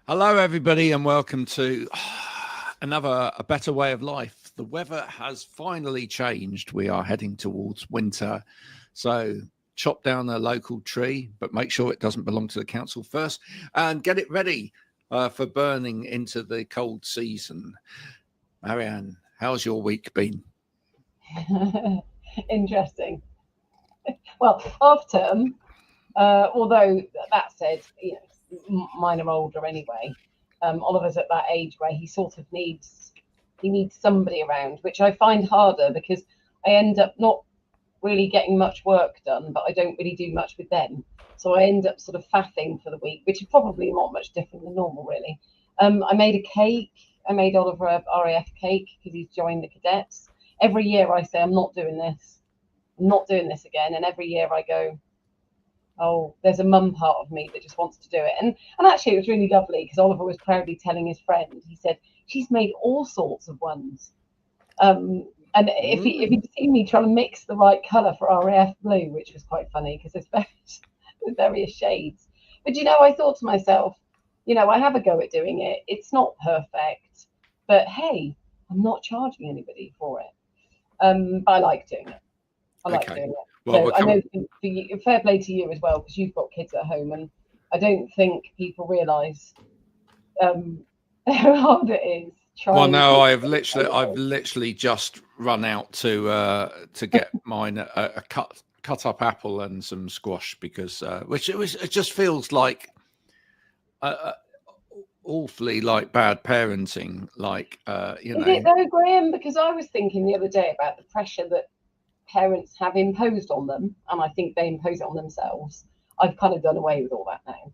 Hello, everybody, and welcome to another A Better Way of Life. The weather has finally changed. We are heading towards winter. So chop down a local tree, but make sure it doesn't belong to the council first, and get it ready for burning into the cold season. Marianne, how's your week been? Interesting. Well, half term, although that said, mine are older anyway. Oliver's at that age where he sort of needs somebody around, which I find harder because I end up not really getting much work done, but I don't really do much with them. So I end up sort of faffing for the week, which is probably not much different than normal, really. I made a cake. I made Oliver a RAF cake because he's joined the cadets. Every year I say, I'm not doing this. I'm not doing this again. And every year I go, oh, there's a mum part of me that just wants to do it. And actually it was really lovely because Oliver was proudly telling his friend, he said, she's made all sorts of ones. And if you'd seen me trying to mix the right colour for RAF blue, which was quite funny because there's various shades. But, I thought to myself, I have a go at doing it. It's not perfect, but hey, I'm not charging anybody for it. But I like doing it. I like doing it. Well, so I know for you, fair play to you as well, because you've got kids at home, and I don't think people realise how hard it is. Well, no, I've literally just run out to get mine a cut up apple and some squash because it just feels like awfully like bad parenting. Is it though, Graham? Because I was thinking the other day about the pressure that parents have imposed on them, and I think they impose it on themselves. I've kind of done away with all that now.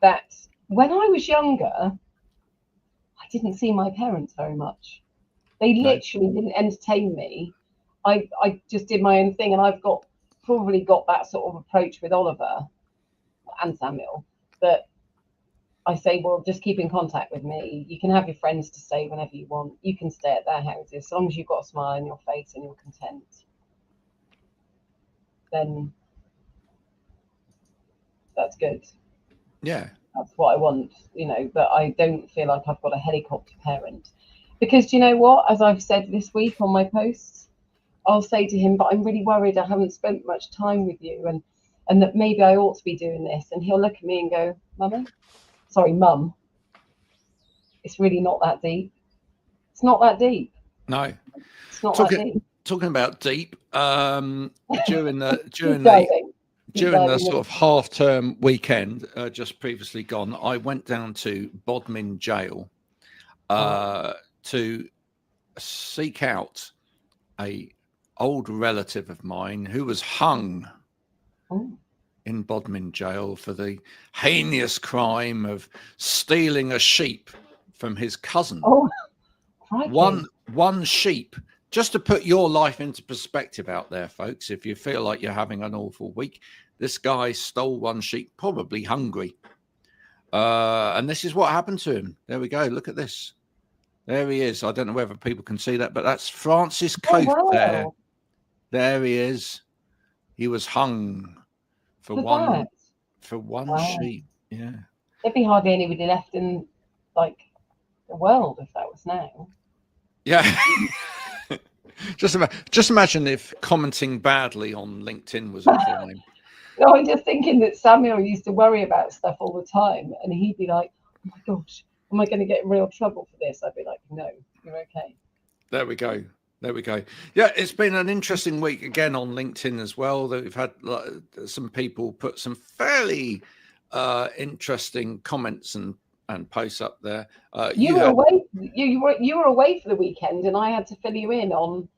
That when I was younger, I didn't see my parents very much. They literally didn't entertain me. I just did my own thing, and I've probably got that sort of approach with Oliver and Samuel that I say, well, just keep in contact with me. You can have your friends to stay whenever you want. You can stay at their houses. As long as you've got a smile on your face and you're content, then that's good. Yeah. That's what I want, but I don't feel like I've got a helicopter parent. Because do you know what? As I've said this week on my posts, I'll say to him, but I'm really worried I haven't spent much time with you and that maybe I ought to be doing this. And he'll look at me and go, Mum, it's really not that deep. It's not that deep. No. It's not that deep. Talking about deep, during the sort of half-term weekend just previously gone, I went down to Bodmin Jail to seek out a old relative of mine who was hung in Bodmin Jail for the heinous crime of stealing a sheep from his cousin. One sheep. Just to put your life into perspective out there, folks, if you feel like you're having an awful week, this guy stole one sheep, probably hungry. And this is what happened to him. There we go. Look at this. There he is. I don't know whether people can see that, but that's Francis Coath there. There he is. He was hung for one sheep. Yeah. There'd be hardly anybody left in the world if that was now. Yeah. Just imagine if commenting badly on LinkedIn was a crime. No, I'm just thinking that Samuel used to worry about stuff all the time, and he'd be like, "Oh my gosh, am I going to get in real trouble for this?" I'd be like, "No, you're okay." There we go. Yeah, it's been an interesting week again on LinkedIn as well. That we've had some people put some fairly interesting comments and posts up there. You were away for the weekend, and I had to fill you in on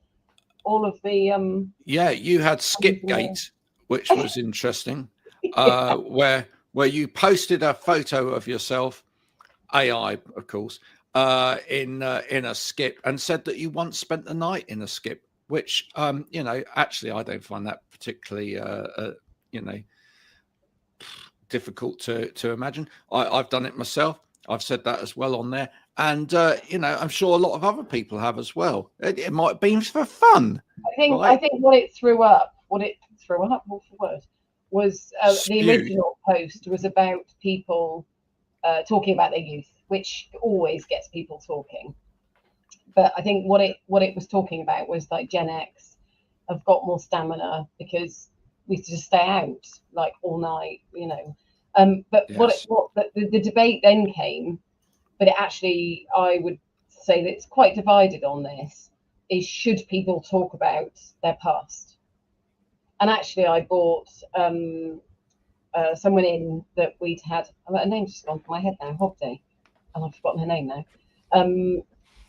all of the. Yeah, you had Skipgate, which was interesting. Where you posted a photo of yourself, AI, of course, in a skip, and said that you once spent the night in a skip, which actually I don't find that particularly difficult to imagine. I've done it myself. I've said that as well on there, and I'm sure a lot of other people have as well. It might have been for fun. I think what it threw up, what's the word, was the original post was about people talking about their youth, which always gets people talking. But I think what it was talking about was like Gen X have got more stamina because we used to just stay out like all night, you know. But Yes. the debate then came, but it actually, I would say that it's quite divided on this, is should people talk about their past? And actually I brought someone in that we'd had, her name's just gone from my head now, Hobday, and I've forgotten her name now.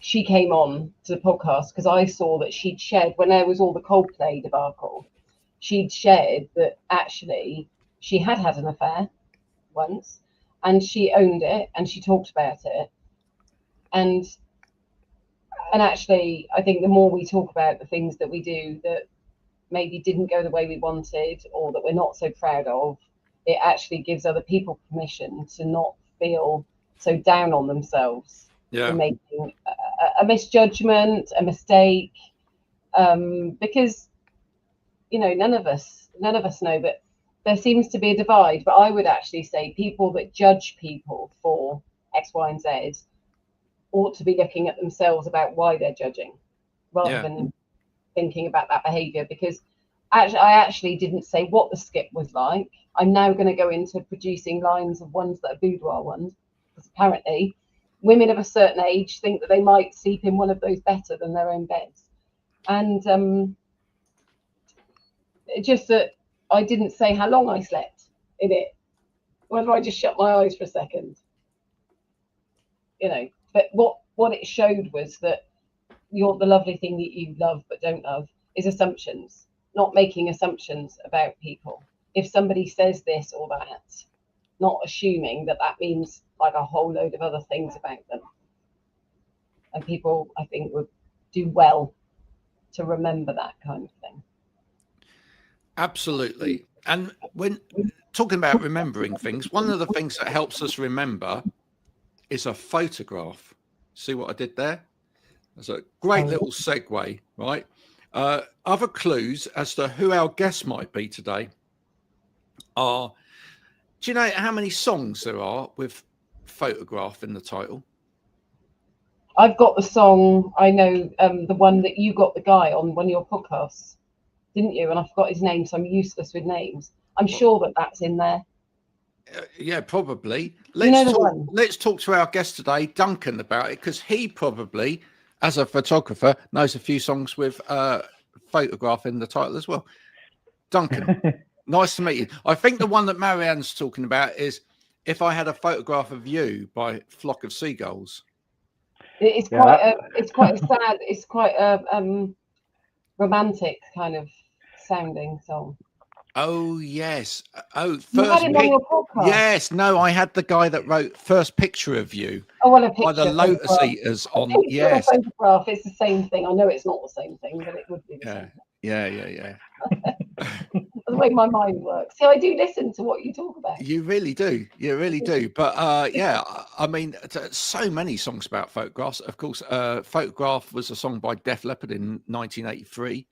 She came on to the podcast because I saw that she'd shared, when there was all the Coldplay debacle, she'd shared that actually she had had an affair once, and she owned it and she talked about it. And actually, I think the more we talk about the things that we do that maybe didn't go the way we wanted or that we're not so proud of, it actually gives other people permission to not feel so down on themselves for making a misjudgment, a mistake, because, you know, none of us know, but there seems to be a divide. But I would actually say people that judge people for X, Y, and Z ought to be looking at themselves about why they're judging, rather than thinking about that behaviour. Because I actually didn't say what the skip was like. I'm now going to go into producing lines of ones that are boudoir ones, because apparently women of a certain age think that they might sleep in one of those better than their own beds. And just that I didn't say how long I slept in it, whether I just shut my eyes for a second, you know. But what it showed was that the lovely thing that you love but don't love is assumptions, not making assumptions about people. If somebody says this or that, not assuming that that means like a whole load of other things about them. And people, I think, would do well to remember that kind of thing. Absolutely. And when talking about remembering things, one of the things that helps us remember is a photograph. See what I did there? That's a great little segue, right? Other clues as to who our guest might be today are, do you know how many songs there are with photograph in the title? I've got the song, I know, the one that you got the guy on one of your podcasts, didn't you? And I forgot his name, so I'm useless with names. I'm sure that that's in there. Yeah, probably. Let's talk to our guest today, Duncan, about it, because he probably, as a photographer, knows a few songs with photograph in the title as well. Duncan, nice to meet you. I think the one that Marianne's talking about is If I Had a Photograph of You by Flock of Seagulls. It's quite a sad, it's quite a romantic kind of sounding song. Oh yes. Oh, you had him on your podcast. Yes, no, I had the guy that wrote First Picture of You. Oh, well, a picture by the Lotus Eaters on. Yes, a photograph. It's the same thing. I know it's not the same thing, but it would be the same thing. Yeah. The way my mind works. See, I do listen to what you talk about. You really do. You really do. But yeah, I mean, so many songs about photographs. Of course, Photograph was a song by Def Leppard in 1983.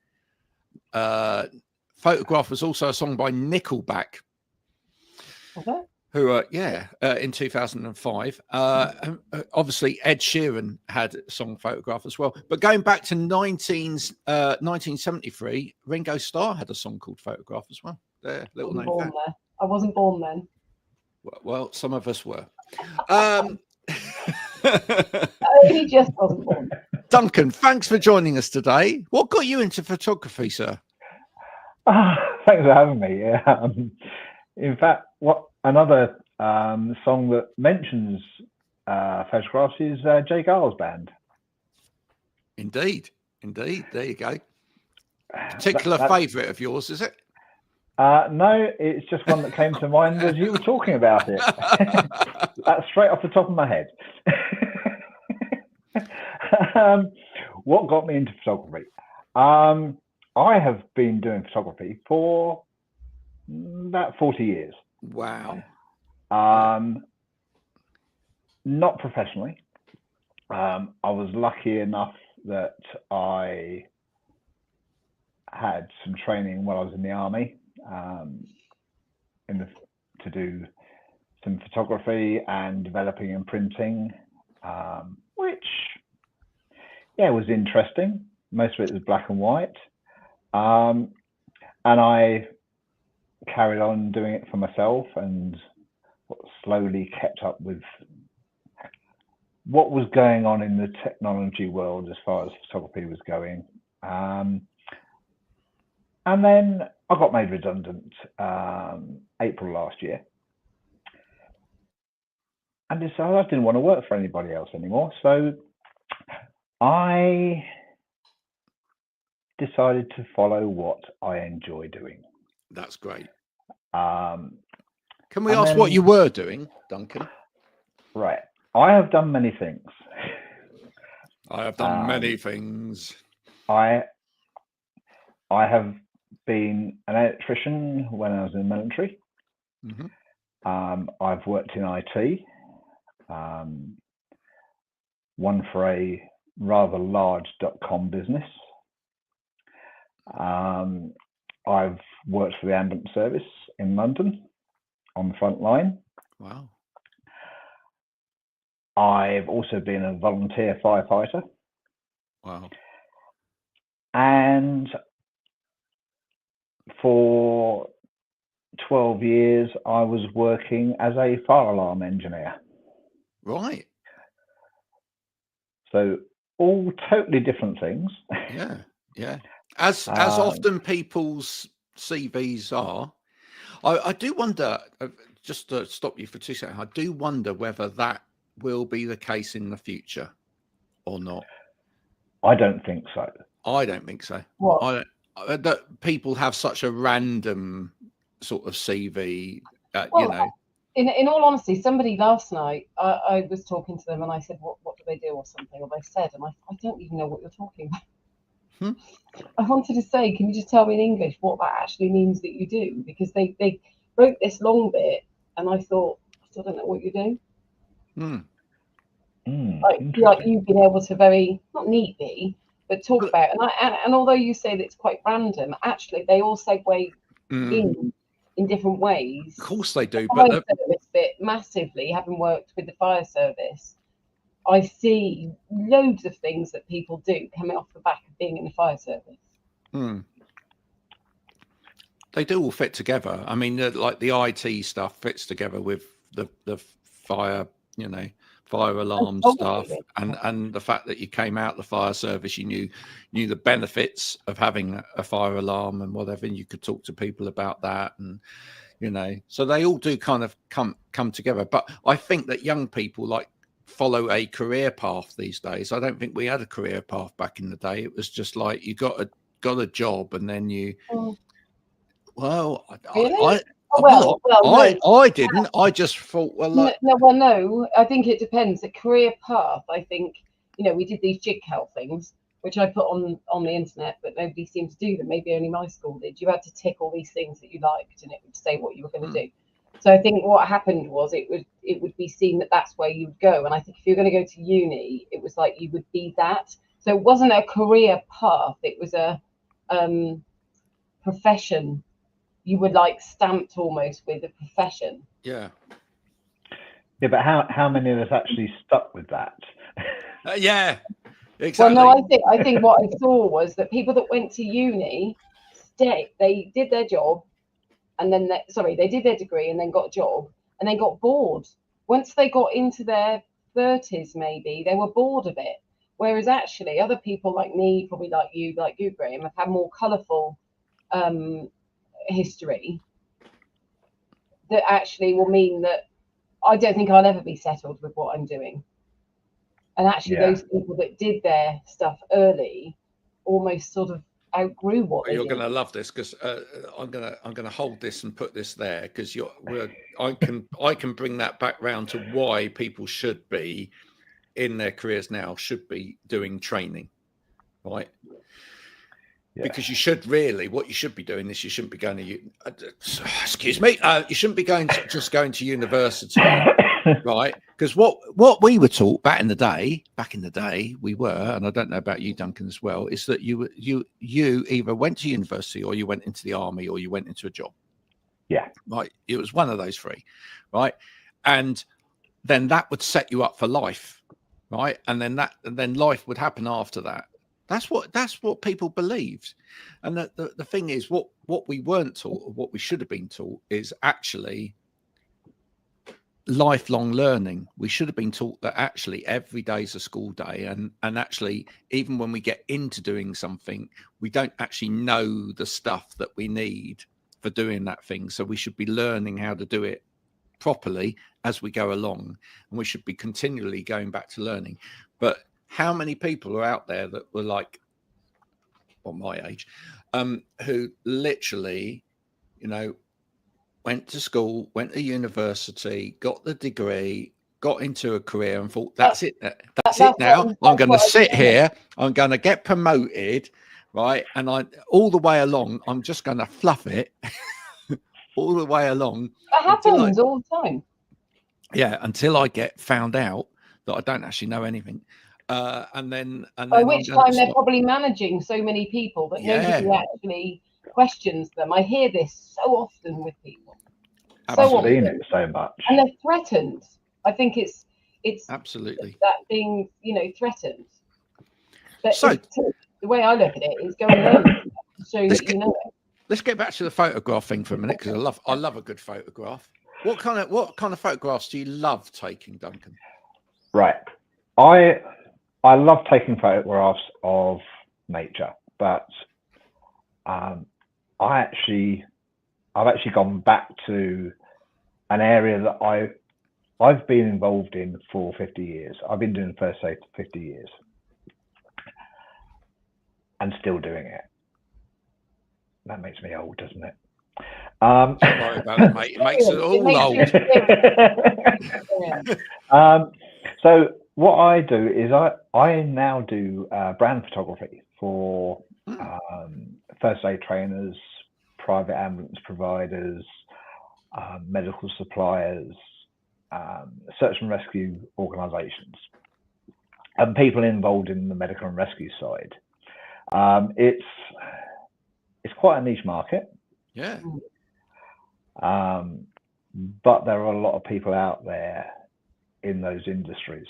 Photograph was also a song by Nickelback. Okay. Who, in 2005. Obviously, Ed Sheeran had a song Photograph as well. But going back to 1973, Ringo Starr had a song called Photograph as well. There, little name fact. I wasn't born then. Well, some of us were. He just wasn't born. Duncan, thanks for joining us today. What got you into photography, sir? Thanks for having me. In fact, another song that mentions photographs is Jay Giles' band. Indeed. There you go. Particular favourite of yours, is it? No, it's just one that came to mind as you were talking about it. That's straight off the top of my head. What got me into photography? I have been doing photography for about 40 years. Wow. Not professionally. I was lucky enough that I had some training while I was in the army to do some photography and developing and printing, which, yeah, was interesting. Most of it was black and white. And I carried on doing it for myself and slowly kept up with what was going on in the technology world as far as photography was going. And then I got made redundant April last year, and decided I didn't want to work for anybody else anymore. So I decided to follow what I enjoy doing. That's great. Can we ask what you were doing, Duncan? Right. I have done many things. I have done many things. I have been an electrician when I was in the military. Mm-hmm. I've worked in IT, one for a rather large .com business. I've worked for the ambulance service in London on the front line. Wow. I've also been a volunteer firefighter. Wow. And for 12 years, I was working as a fire alarm engineer. Right. So all totally different things. Yeah, yeah. As often people's CVs are. I do wonder, just to stop you for 2 seconds, I do wonder whether that will be the case in the future or not. I don't think so. I don't think so. What? That people have such a random sort of CV, Well, you know. In all honesty, somebody last night, I was talking to them and I said, what do they do or something? Or they said, and I don't even know what you're talking about. I wanted to say, can you just tell me in English what that actually means that you do? Because they wrote this long bit and I thought, I still don't know what you do. Like you've been able to very, not neatly, but talk about it. And although you say that it's quite random, actually they all segue in different ways. Of course they do. The fire service bit massively, having worked with the fire service, I see loads of things that people do coming off the back of being in the fire service. They do all fit together. I mean, like the IT stuff fits together with the fire, you know, fire alarm stuff, and the fact that you came out the fire service, you knew the benefits of having a fire alarm and whatever, and you could talk to people about that, and you know, so they all do kind of come together. But I think that young people like follow a career path these days. I don't think we had a career path back in the day. It was just like you got a job and then you well, really? I didn't. I just thought, well, like, no. I think it depends. A career path. I think, you know, we did these jigsaw things, which I put on the internet, but nobody seemed to do them. Maybe only my school did. You had to tick all these things that you liked, and it would say what you were going to do. So I think what happened was it would be seen that that's where you would go. And I think if you're going to go to uni, it was like you would be that. So it wasn't a career path. It was a profession. You were like stamped almost with a profession. Yeah. Yeah, but how many of us actually stuck with that? Yeah, exactly. Well, no, I think what I saw was that people that went to uni, they did their job, and then they did their degree and then got a job, and then got bored. Once they got into their 30s, maybe they were bored of it. Whereas actually, other people like me, probably like you, Graham, have had more colourful history that actually will mean that I don't think I'll ever be settled with what I'm doing. And actually, those people that did their stuff early almost sort of outgrew what they did. You're going to love this because I'm going to hold this and put this there because I can bring that back round to why people should be in their careers now, should be doing training, right? Yeah. Because you should really, what you should be doing is you shouldn't be going to you shouldn't be just going to university, right? Because what we were taught back in the day we were, and I don't know about you, Duncan, as well, is that you either went to university or you went into the army or you went into a job. Yeah. Right. It was one of those three, right? and then that would set you up for life, right? And then life would happen after that. That's what people believed. And the thing is, what we weren't taught, or what we should have been taught, is actually lifelong learning. We should have been taught that actually every day is a school day, and actually even when we get into doing something, we don't actually know the stuff that we need for doing that thing. So we should be learning how to do it properly as we go along, and we should be continually going back to learning. But how many people are out there that were like, well, my age, who literally, went to school, went to university, got the degree, got into a career, and thought, that's it. That's it now. I'm going to sit here. I'm going to get promoted, right? And all the way along, I'm just going to fluff it all the way along. That happens all the time. Yeah, until I get found out that I don't actually know anything. And then by which time they're probably managing so many people that nobody actually questions them. I hear this so often with people. I've seen it so much, and they're threatened. I think it's absolutely that being threatened. But so the way I look at it is go and learn, so that you know it. Let's get back to the photograph thing for a minute, because I love a good photograph. What kind of photographs do you love taking, Duncan? Right, I love taking photographs of nature, but I've actually gone back to an area that I've been involved in for 50 years. I've been doing first aid for 50 years and still doing it. That makes me old, doesn't it? Don't worry about it, mate. It makes it all old. So what I do is I now do brand photography for first aid trainers, private ambulance providers, medical suppliers, search and rescue organisations, and people involved in the medical and rescue side. It's quite a niche market. Yeah. But there are a lot of people out there in those industries,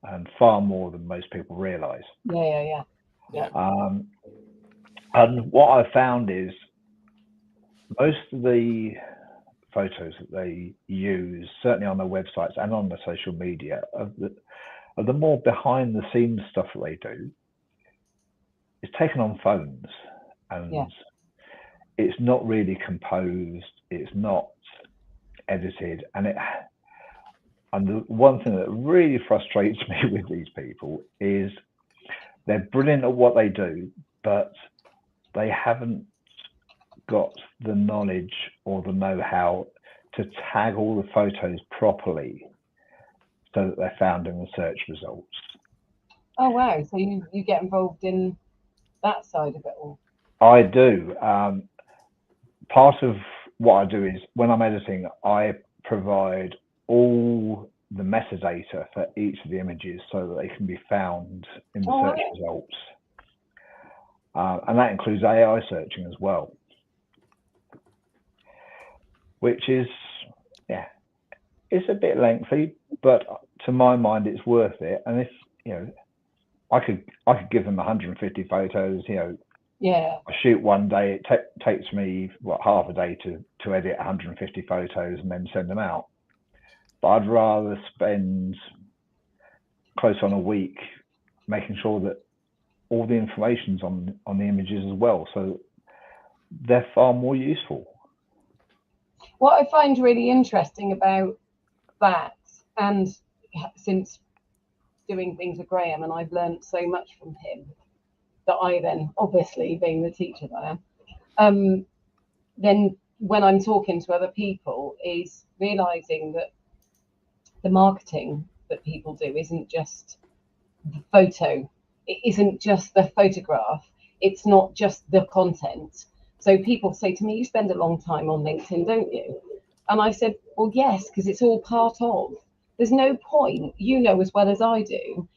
and far more than most people realise. Yeah. And what I've found is most of the photos that they use, certainly on their websites and on the social media, of the more behind the scenes stuff that they do, is taken on phones, and it's not really composed, it's not edited, and the one thing that really frustrates me with these people is they're brilliant at what they do, but they haven't got the knowledge or the know-how to tag all the photos properly so that they're found in the search results. Oh wow, so you get involved in that side of it all? I do. Part of what I do is when I'm editing, I provide all the metadata for each of the images so that they can be found in the search results. And that includes AI searching as well, which is, it's a bit lengthy, but to my mind, it's worth it. And if, I could give them 150 photos, I shoot one day, it takes me half a day to edit 150 photos and then send them out. But I'd rather spend close on a week making sure that all the information's on the images as well, so they're far more useful. What I find really interesting about that, and since doing things with Graham, and I've learned so much from him, that I then, obviously being the teacher that I am, then when I'm talking to other people, is realizing that the marketing that people do isn't just the photo, it isn't just the photograph, it's not just the content. So people say to me, you spend a long time on LinkedIn, don't you? And I said, well, yes, because it's all part of. There's no point, as well as I do,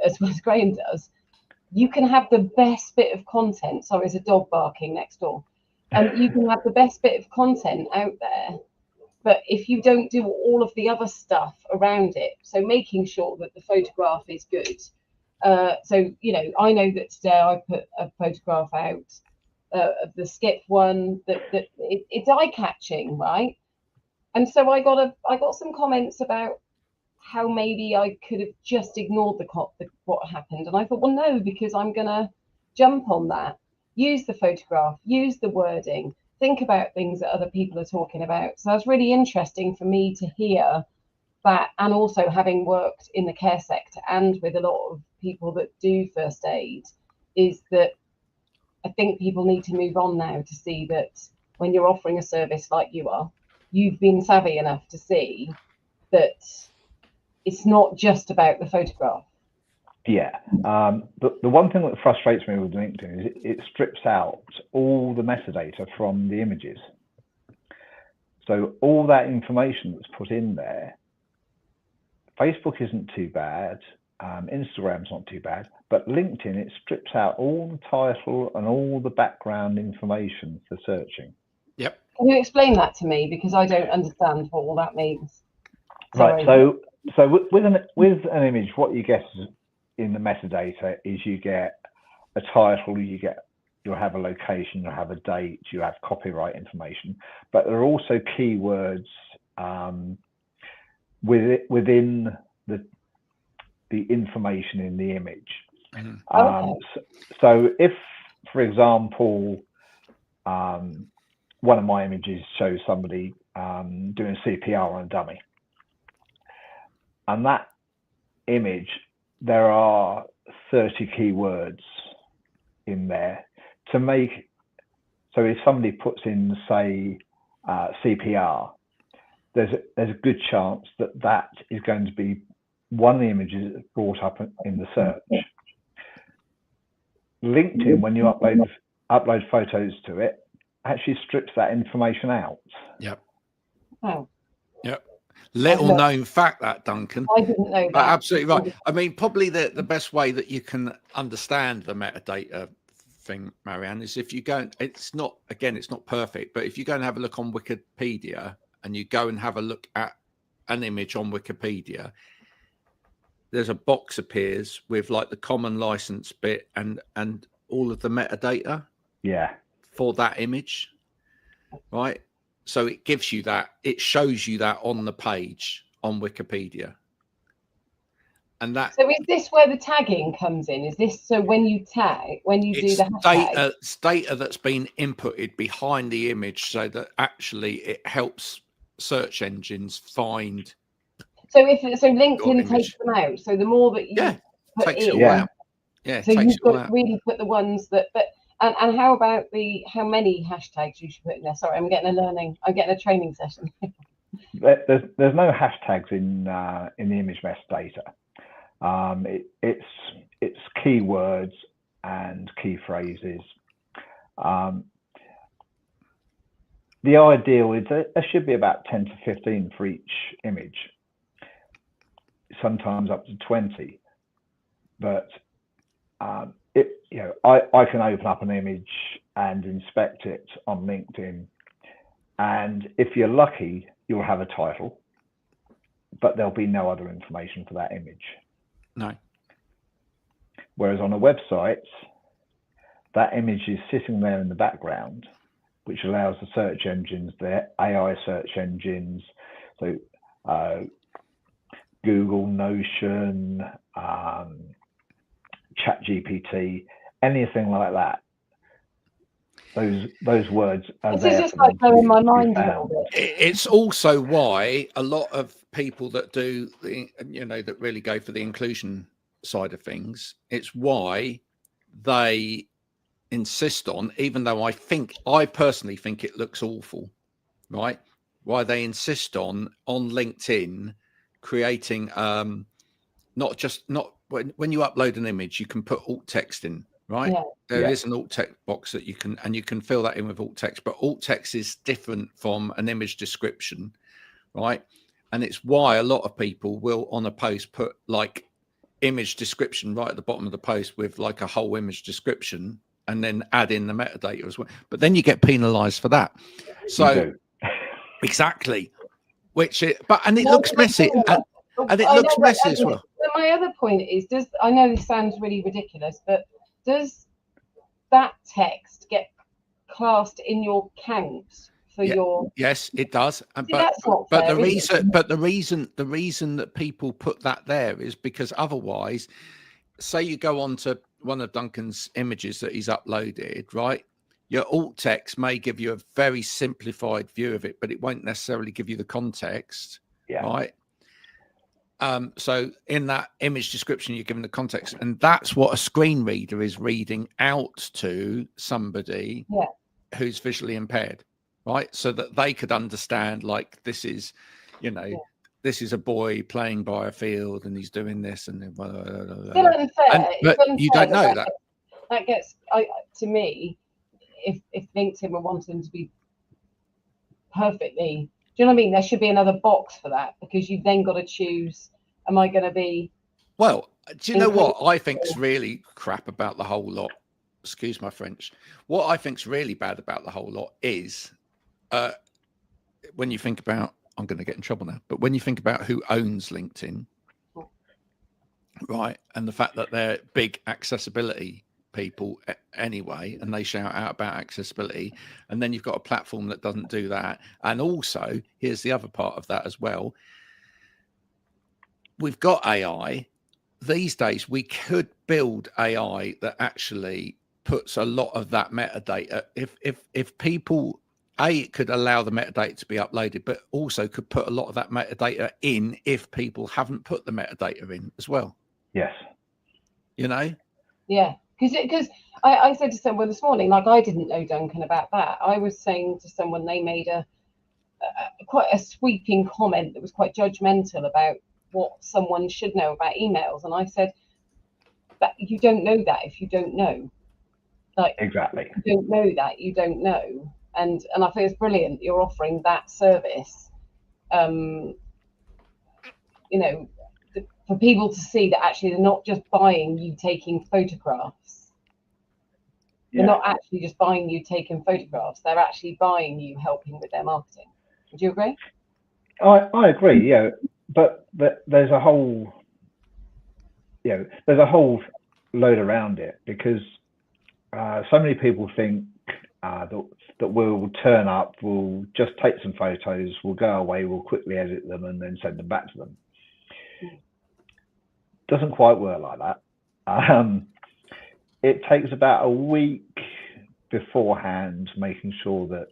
as well as Graham does, you can have the best bit of content. Sorry, there's a dog barking next door. You can have the best bit of content out there, But if you don't do all of the other stuff around it, so making sure that the photograph is good. So, you know, I know that today I put a photograph out of the skip one it's eye-catching, right? And so I got some comments about how maybe I could have just ignored what happened. And I thought, well, no, because I'm going to jump on that, use the photograph, use the wording, think about things that other people are talking about. So it's really interesting for me to hear that, and also having worked in the care sector and with a lot of people that do first aid, is that I think people need to move on now to see that when you're offering a service like you are, you've been savvy enough to see that it's not just about the photograph. Yeah. The one thing that frustrates me with LinkedIn is it strips out all the metadata from the images. So all that information that's put in there, Facebook isn't too bad, Instagram's not too bad, but LinkedIn, it strips out all the title and all the background information for searching. Yep. Can you explain that to me, because I don't understand what all that means? Sorry. Right. So with an image, what you get in the metadata is you get a title, you'll have a location, you'll have a date, you have copyright information, but there are also keywords within the information in the image. Okay. So if, for example, one of my images shows somebody doing CPR on a dummy, and that image, there are 30 keywords in there to make. So if somebody puts in, say, CPR, there's a good chance that is going to be one of the images that's brought up in the search. LinkedIn, when you upload photos to it, actually strips that information out. Yep. Oh. Yep. Little known fact, that, Duncan. I didn't know that. Absolutely right. I mean, probably the best way that you can understand the metadata thing, Marianne, is if you go, it's not perfect, but if you go and have a look on Wikipedia and you go and have a look at an image on Wikipedia, there's a box appears with like the common license bit and all of the metadata. Yeah. For that image, right? So it gives you that, it shows you that on the page on Wikipedia. And that. So is this where the tagging comes in? Is this so when you tag, when you do the hashtag? It's data that's been inputted behind the image so that actually it helps search engines find. So LinkedIn takes them out. So the more that you put takes in, it all out. Yeah, so you've got to really put the ones that. And how about how many hashtags you should put in there? Sorry, I'm getting a training session. There's no hashtags in the image metadata. It's keywords and key phrases. The ideal is that there should be about 10 to 15 for each image, sometimes up to 20. But I can open up an image and inspect it on LinkedIn, and if you're lucky, you'll have a title, but there'll be no other information for that image. No. Whereas on a website, that image is sitting there in the background, which allows the search engines, the AI search engines, so Google, Notion, ChatGPT, anything like that. Those words are this there. This is just like blowing my mind a little bit. It's also why a lot of people that do, that really go for the inclusion side of things, it's why they insist on, even though I personally think it looks awful, right? Why they insist on LinkedIn creating not when you upload an image, you can put alt text in, right? Yeah. There is an alt text box that you can fill that in with alt text, but alt text is different from an image description, right? And it's why a lot of people will on a post put like image description right at the bottom of the post with like a whole image description and then add in the metadata as well. But then you get penalized for that. So exactly. and it looks messy, and it looks messy as well. But my other point is, I know this sounds really ridiculous, but does that text get classed in your count for your? Yes, it does. See, that's not fair, the reason that people put that there is because otherwise, say you go on to one of Duncan's images that he's uploaded, right? Your alt text may give you a very simplified view of it, but it won't necessarily give you the context, right? So in that image description, you're given the context, and that's what a screen reader is reading out to somebody who's visually impaired, right? So that they could understand, like, this is, this is a boy playing by a field and he's doing this and then blah, blah, blah, blah. Still unfair. But you don't know that. That gets, to me, if LinkedIn were wanting to be perfectly, do you know what I mean? There should be another box for that, because you've then got to choose, am I going to be? Well, do you know what I think's really crap about the whole lot? Excuse my French. What I think's really bad about the whole lot is when you think about, I'm going to get in trouble now, but when you think about who owns LinkedIn, right, and the fact that they're big accessibility people anyway, and they shout out about accessibility, and then you've got a platform that doesn't do that. And also, here's the other part of that as well. We've got AI. These days, we could build AI that actually puts a lot of that metadata. If people, it could allow the metadata to be uploaded, but also could put a lot of that metadata in if people haven't put the metadata in as well. Yes. Yeah. Because I said to someone this morning, like, I didn't know, Duncan, about that. I was saying to someone, they made quite a sweeping comment that was quite judgmental about what someone should know about emails. And I said, that you don't know that if you don't know. Like, exactly. If you don't know that, you don't know. And I think it's brilliant you're offering that service. For people to see that actually they're not just buying you taking photographs. They're not actually just buying you taking photographs. They're actually buying you helping with their marketing. Would you agree? I agree. Yeah, but there's a whole, there's a whole load around it, because so many people think that we'll turn up, we'll just take some photos, we'll go away, we'll quickly edit them and then send them back to them. Doesn't quite work like that. It takes about a week beforehand, making sure that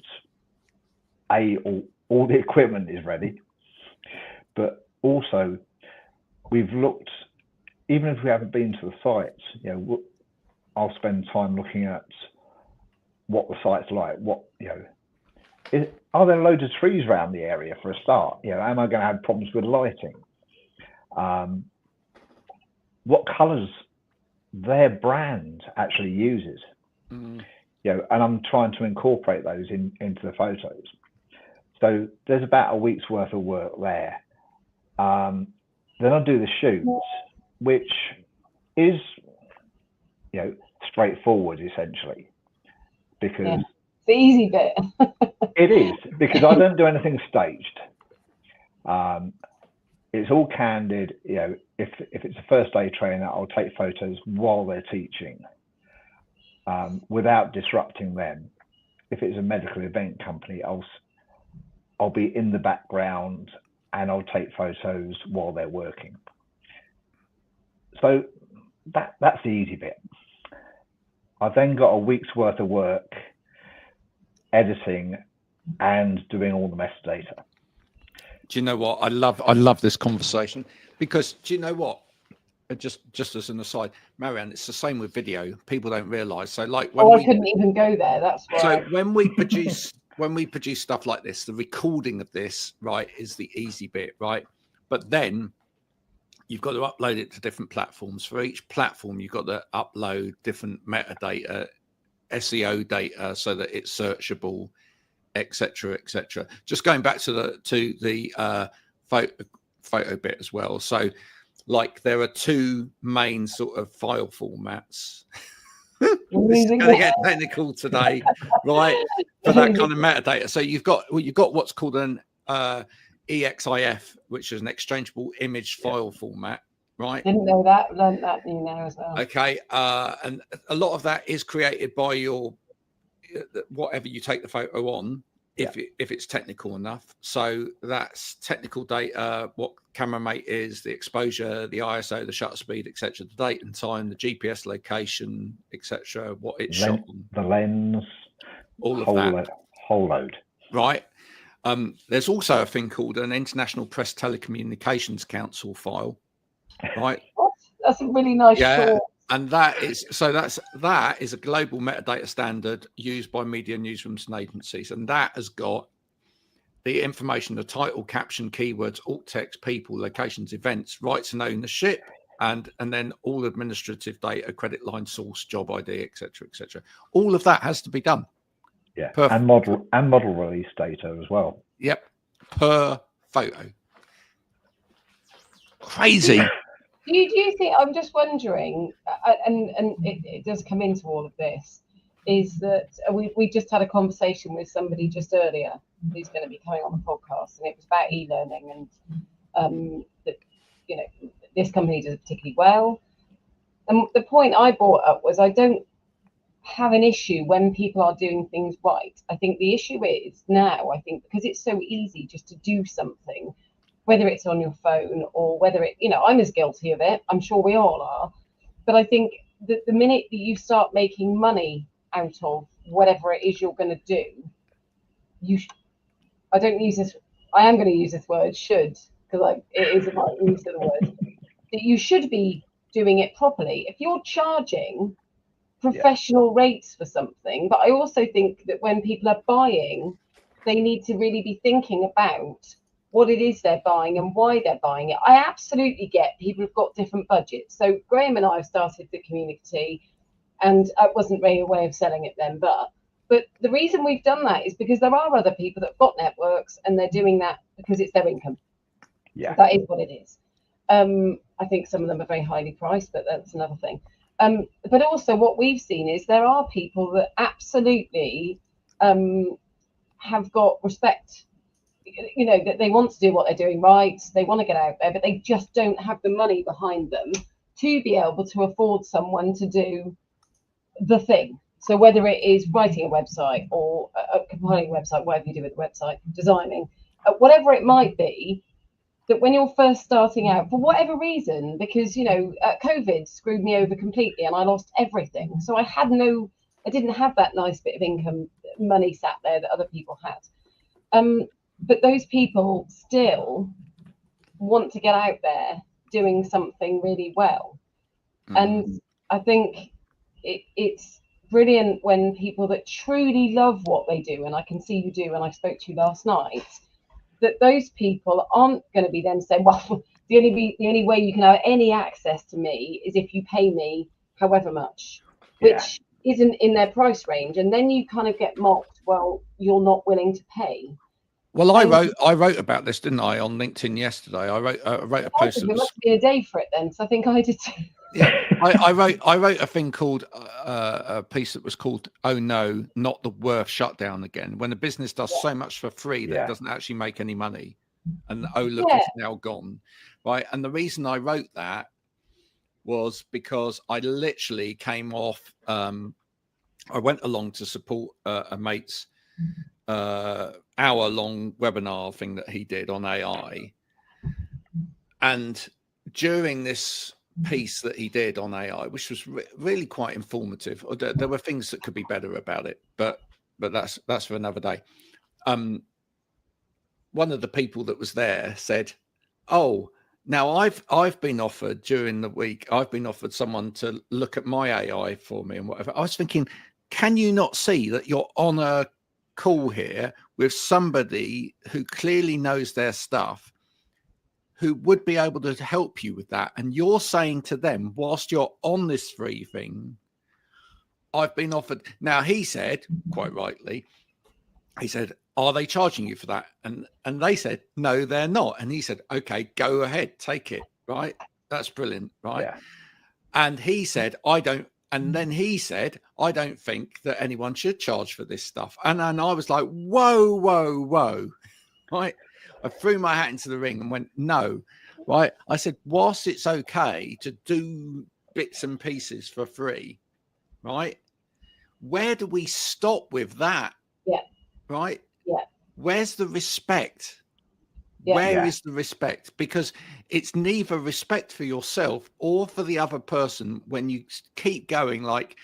all the equipment is ready, but also we've looked, even if we haven't been to the site, I'll spend time looking at what the site's like. Are there loads of trees around the area for a start? Am I going to have problems with lighting? What colours their brand actually uses, and I'm trying to incorporate those into the photos. So there's about a week's worth of work there. Then I'll do the shoots, which is, straightforward essentially, because it's the easy bit. It is, because I don't do anything staged. It's all candid. If it's a first day trainer, I'll take photos while they're teaching, without disrupting them. If it's a medical event company, I'll be in the background and I'll take photos while they're working. So that's the easy bit. I've then got a week's worth of work editing and doing all the metadata. Do you know what? I love this conversation, because do you know what? Just as an aside, Marianne, it's the same with video. People don't realise. So, like, I couldn't even go there. That's why. So when we produce stuff like this, the recording of this, right, is the easy bit, right? But then you've got to upload it to different platforms. For each platform, you've got to upload different metadata, SEO data, so that it's searchable, etc., etc. Just going back to the photo bit as well. So, like, there are two main sort of file formats. This is going to get technical today, right? For that kind of metadata. So you've got what's called an EXIF, which is an exchangeable image file format, right? Didn't know that. Learned that new now as well. Okay, and a lot of that is created by your whatever you take the photo on, if it's technical enough. So that's technical data, what camera mate is, the exposure, the ISO, the shutter speed, etc., the date and time, the GPS location, etc., what it's shot on, the lens, all of that, whole load. Right. There's also a thing called an International Press Telecommunications Council file, right? That's a really nice short. And that is a global metadata standard used by media newsrooms and agencies, and that has got the information, the title, caption, keywords, alt text, people, locations, events, rights and ownership, and then all administrative data, credit line, source, job ID, etc., etc. All of that has to be done. Yeah, and model release data as well. Yep, per photo. Crazy. Do you think, I'm just wondering, and it does come into all of this, is that we just had a conversation with somebody just earlier who's going to be coming on the podcast, and it was about e-learning, and that, you know, this company does it particularly well. And the point I brought up was, I don't have an issue when people are doing things right. I think the issue is now, I think, because it's so easy just to do something, whether it's on your phone or whether it, you know, I'm as guilty of it. I'm sure we all are. But I think that the minute that you start making money out of whatever it is you're going to do, I don't use this, I am going to use this word, should, because it is a right use of the word, that you should be doing it properly. If you're charging professional rates for something, but I also think that when people are buying, they need to really be thinking about what it is they're buying and why they're buying it. I absolutely get people have got different budgets. So Graham and I have started the community, and it wasn't really a way of selling it then, but the reason we've done that is because there are other people that have got networks and they're doing that because it's their income. Yeah, that is what it is. I think some of them are very highly priced, but that's another thing. But also what we've seen is there are people that absolutely have got respect, you know, that they want to do what they're doing right, they want to get out there, but they just don't have the money behind them to be able to afford someone to do the thing. So whether it is writing a website or compiling a website, whatever you do with the website, designing, whatever it might be, that when you're first starting out, for whatever reason, because, you know, COVID screwed me over completely and I lost everything. So I didn't have that nice bit of income, money sat there that other people had. But those people still want to get out there doing something really well. And I think it's brilliant when people that truly love what they do, and I can see you do, and I spoke to you last night, that those people aren't going to be then saying, well, the only way you can have any access to me is if you pay me however much, which isn't in their price range. And then you kind of get mocked, well, you're not willing to pay. Well, I wrote about this, didn't I, on LinkedIn yesterday? I wrote a post. There must be a day for it then, so I think I did too. Yeah, I wrote a thing called a piece that was called "Oh No, Not the Worth Shutdown Again." When a business does so much for free that it doesn't actually make any money, and oh look, it's now gone, right? And the reason I wrote that was because I literally came off. I went along to support a mate's hour-long webinar thing that he did on AI, and during this piece that he did on AI, which was really quite informative, there were things that could be better about it, but that's for another day. One of the people that was there said, "Oh, now I've been offered during the week. I've been offered someone to look at my AI for me and whatever." I was thinking, can you not see that you're on a call here with somebody who clearly knows their stuff, who would be able to help you with that? And you're saying to them, whilst you're on this free thing, I've been offered. Now, he said, quite rightly, he said, are they charging you for that? And they said, no, they're not. And he said, okay, go ahead, take it. Right. That's brilliant. Right. Yeah. And he said, I don't. And then he said, I don't think that anyone should charge for this stuff. And I was like, whoa. Right. I threw my hat into the ring and went, no, right? I said, whilst it's okay to do bits and pieces for free, right? Where do we stop with that? Yeah. Right? Yeah. Where's the respect? Yeah. Where is the respect? Because it's neither respect for yourself or for the other person when you keep going like,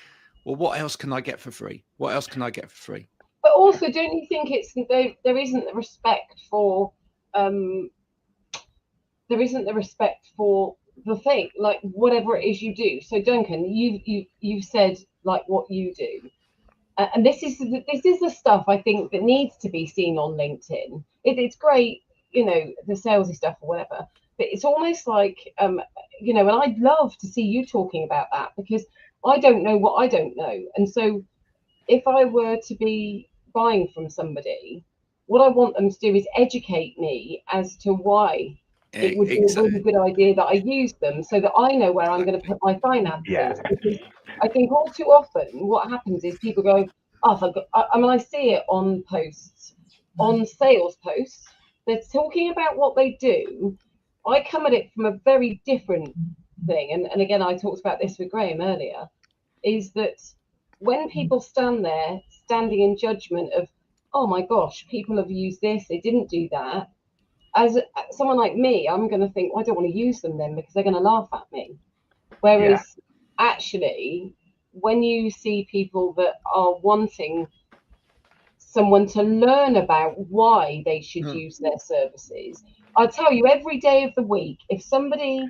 well, what else can I get for free? What else can I get for free? But also, don't you think there isn't the respect for the thing, like whatever it is you do. So Duncan, you've said like what you do, and this is the stuff I think that needs to be seen on LinkedIn. It's great, you know, the salesy stuff or whatever, but it's almost like you know, and I'd love to see you talking about that, because I don't know what I don't know. And so if I were to be buying from somebody, what I want them to do is educate me as to why it would be a really good idea that I use them, so that I know where I'm going to put my finances. Yeah. Because I think all too often what happens is people go, oh, I mean, I see it on posts, on sales posts. They're talking about what they do. I come at it from a very different thing. And again, I talked about this with Graham earlier, is that when people stand there standing in judgment of, oh my gosh, people have used this, they didn't do that. As someone like me, I'm going to think, well, I don't want to use them then, because they're going to laugh at me. Whereas actually, when you see people that are wanting someone to learn about why they should use their services, I'll tell you, every day of the week, if somebody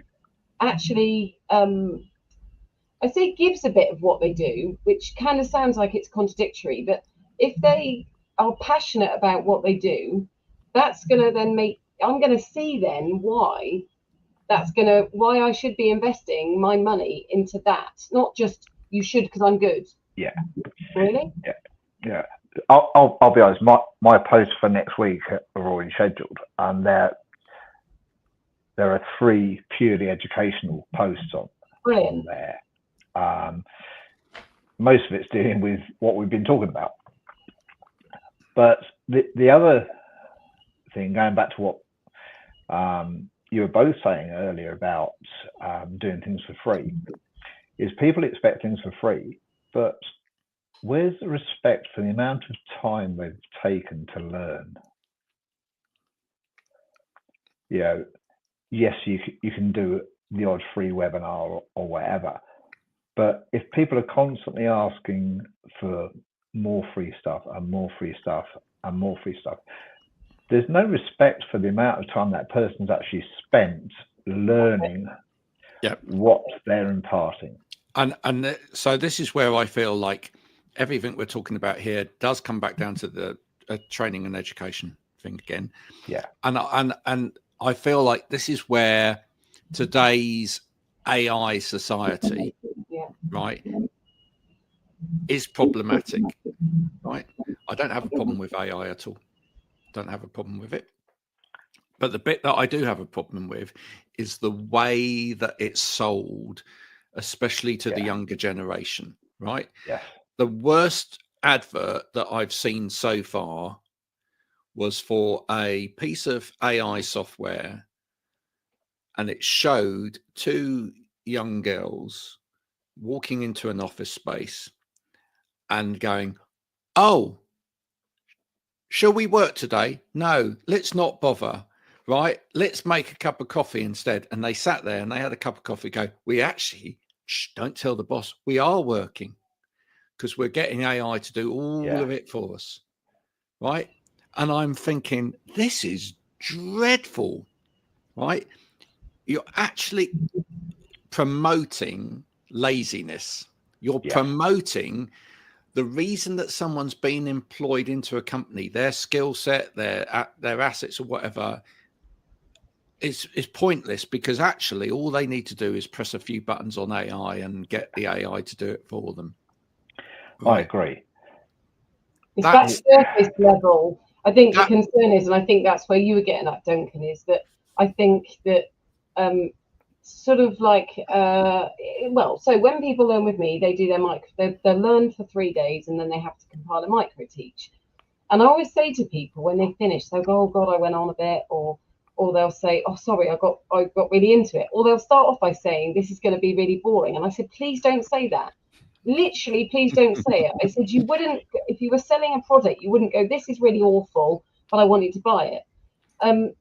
actually, I say gives a bit of what they do, which kind of sounds like it's contradictory, but if they are passionate about what they do, that's going to then I'm going to see then why I should be investing my money into that, not just you should because I'm good. Yeah. Really? Yeah. I'll be honest. My posts for next week are already scheduled, and there are 3 purely educational posts on there. Most of it's dealing with what we've been talking about, but the other thing, going back to what you were both saying earlier about doing things for free, is people expect things for free, but where's the respect for the amount of time they've taken to learn? You know, yes, you can do the odd free webinar or whatever, but if people are constantly asking for more free stuff and more free stuff and more free stuff, there's no respect for the amount of time that person's actually spent learning what they're imparting. And so this is where I feel like everything we're talking about here does come back down to the training and education thing again. Yeah. And I feel like this is where today's AI society, right, is problematic, right? I don't have a problem with AI at all. Don't have a problem with it. But the bit that I do have a problem with is the way that it's sold, especially to the younger generation, right? Yes. The worst advert that I've seen so far was for a piece of AI software, and it showed 2 young girls walking into an office space and going, oh, shall we work today? No, let's not bother. Right, let's make a cup of coffee instead. And they sat there and they had a cup of coffee, go, we actually, don't tell the boss, we are working because we're getting AI to do all of it for us. Right. And I'm thinking, this is dreadful. Right. You're actually promoting laziness. You're promoting the reason that someone's been employed into a company, their skill set, their assets or whatever, is pointless, because actually all they need to do is press a few buttons on AI and get the AI to do it for them. Right? I agree. It's that surface level. I think the concern is, and I think that's where you were getting at, Duncan, is that I think that sort of like, well, so when people learn with me, they do their they learn for 3 days and then they have to compile a micro teach. And I always say to people when they finish, they'll go, "Oh God, I went on a bit," or they'll say, "Oh, sorry, I got really into it," or they'll start off by saying, "This is going to be really boring," and I said, "Please don't say that. Literally, please don't say it." I said, "You wouldn't, if you were selling a product, you wouldn't go, 'This is really awful, but I want you to buy it.'"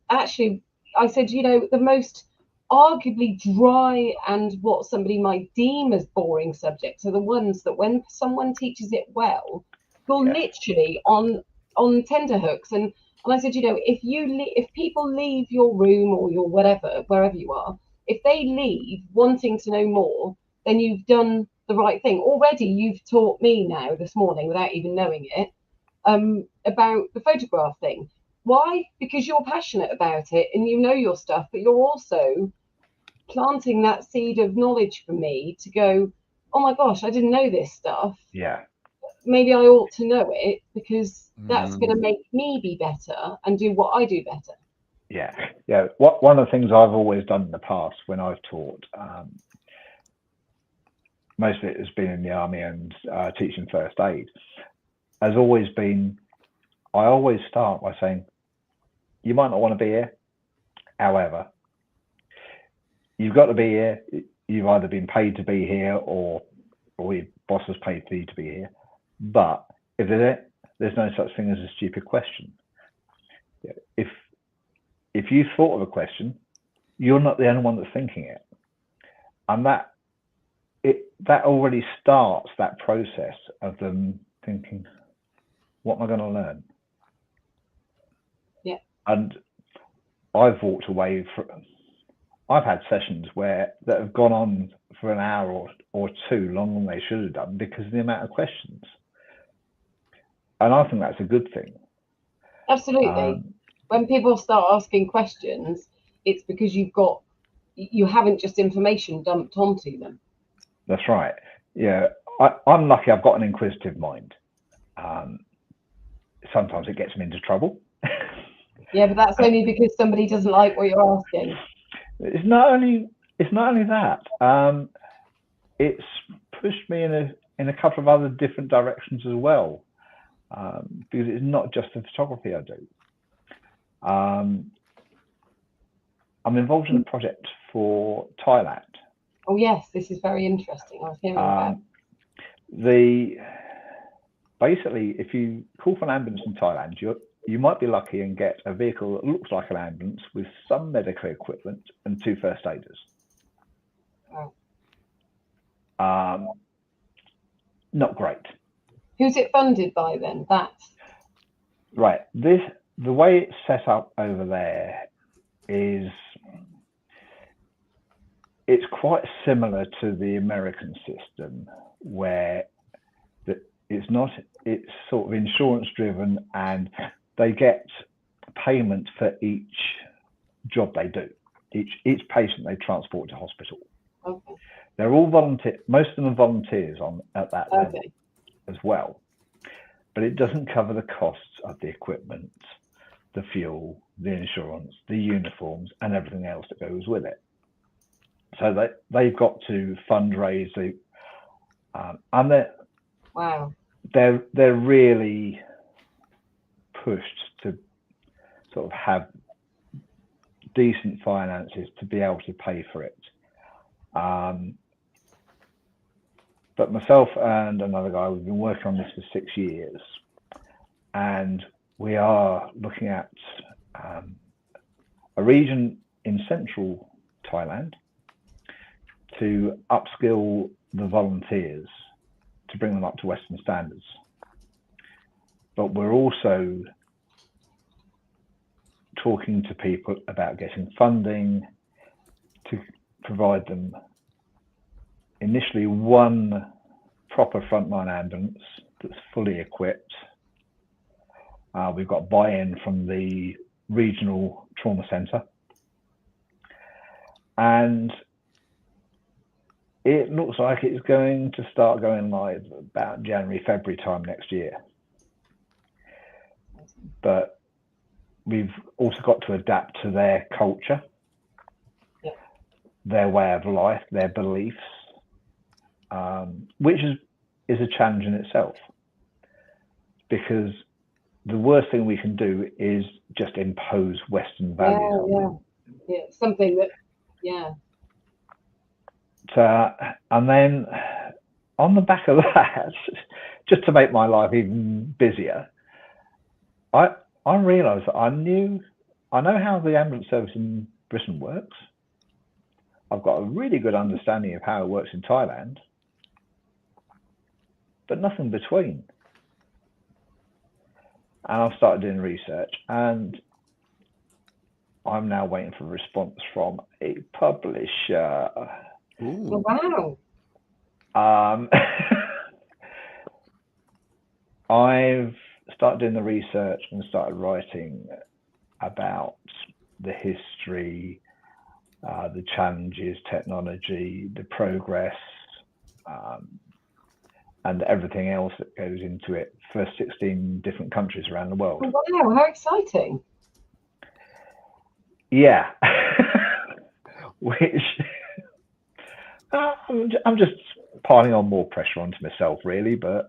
Actually, I said, the most arguably dry and what somebody might deem as boring subjects are the ones that when someone teaches it well, you're literally on tenterhooks. And I said, if people leave your room or your whatever, wherever you are, if they leave wanting to know more, then you've done the right thing. Already you've taught me now this morning without even knowing it, about the photograph thing. Why? Because you're passionate about it and you know your stuff, but you're also planting that seed of knowledge for me to go, "Oh my gosh, I didn't know this stuff. Yeah. Maybe I ought to know it because that's going to make me be better and do what I do better." Yeah. One of the things I've always done in the past when I've taught, most of it has been in the army and teaching first aid, has always been, I always start by saying, you might not want to be here. However, you've got to be here. You've either been paid to be here or your boss has paid for you to be here. But if there's no such thing as a stupid question. If you thought of a question, you're not the only one that's thinking it. And that already starts that process of them thinking, what am I going to learn? Yeah. And I've walked away from, I've had sessions that have gone on for an hour or two longer than they should have done because of the amount of questions. And I think that's a good thing. Absolutely. When people start asking questions, it's because you haven't just information dumped onto them. That's right. Yeah, I'm lucky I've got an inquisitive mind. Sometimes it gets me into trouble. Yeah, but that's only because somebody doesn't like what you're asking. It's not only that. It's pushed me in a couple of other different directions as well, because it's not just the photography I do. I'm involved in a project for Thailand. Oh yes, this is very interesting. I was hearing about. Basically, if you call for an ambulance in Thailand, you might be lucky and get a vehicle that looks like an ambulance with some medical equipment and 2 first aiders. Oh. Not great. Who's it funded by then? That's right. The way it's set up over there is it's quite similar to the American system, where it's sort of insurance driven and they get payment for each job they do, each patient they transport to hospital. okay. They're all volunteer. Most of them are volunteers at that level as well, but it doesn't cover the costs of the equipment, the fuel, the insurance, the uniforms, and everything else that goes with it. So they've got to fundraise, and they're really pushed to sort of have decent finances to be able to pay for it. But myself and another guy, we've been working on this for 6 years, and we are looking at a region in central Thailand to upskill the volunteers to bring them up to Western standards. But we're also talking to people about getting funding to provide them initially one proper frontline ambulance that's fully equipped. We've got buy-in from the regional trauma centre, and it looks like it's going to start going live about January, February time next year. But we've also got to adapt to their culture, their way of life, their beliefs, which is a challenge in itself, because the worst thing we can do is just impose Western values on them. Yeah, something that, yeah. And then on the back of that, just to make my life even busier, I realised that I know how the ambulance service in Britain works. I've got a really good understanding of how it works in Thailand, but nothing between. And I've started doing research, and I'm now waiting for a response from a publisher. Ooh. Oh, wow. I've started doing the research and started writing about the history, the challenges, technology, the progress, and everything else that goes into it for 16 different countries around the world. Oh, wow, how exciting. Yeah. Which I'm just piling on more pressure onto myself, really, but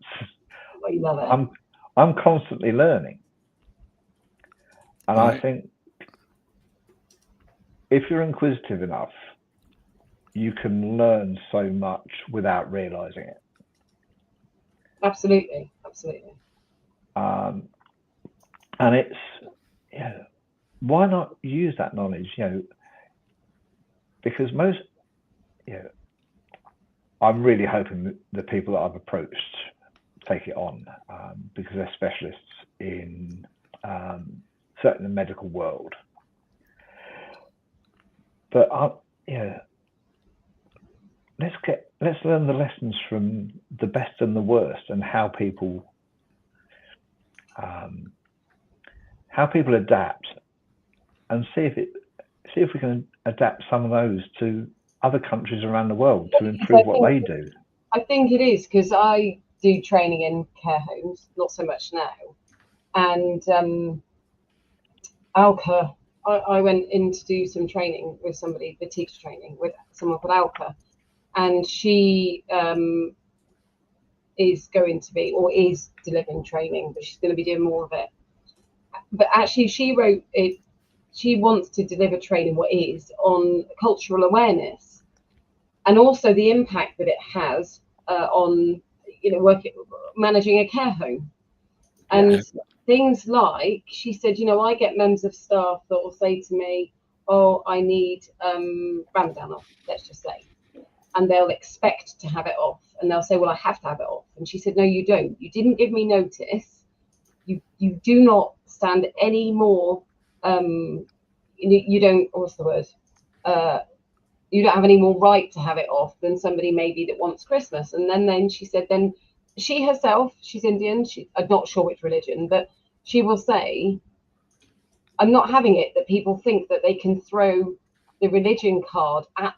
you love it. I'm constantly learning. And right. I think if you're inquisitive enough, you can learn so much without realizing it. Absolutely, absolutely. And it's, yeah, why not use that knowledge? You know, because most, you know, I'm really hoping the people that I've approached take it on, because they're specialists in certainly the medical world. But yeah, let's learn the lessons from the best and the worst, and how people adapt, and see if we can adapt some of those to other countries around the world to improve what they do. I think it is, because I do training in care homes, not so much now. And Alka, I went in to do some training with somebody, the teacher training with someone called Alka, and she is going to be, or is delivering training, but she's going to be doing more of it. But actually, she wrote it. She wants to deliver training, what is, on cultural awareness, and also the impact that it has on, you know, managing a care home, and things like, she said, you know, I get members of staff that will say to me, oh, I need Ramadan off, let's just say, and they'll expect to have it off, and they'll say, well, I have to have it off. And she said, no, you don't. You didn't give me notice. You do not stand any more. You don't. What's the word? You don't have any more right to have it off than somebody maybe that wants Christmas. And then she said, then she herself, she's Indian. I'm not sure which religion, but she will say, I'm not having it that people think that they can throw the religion card at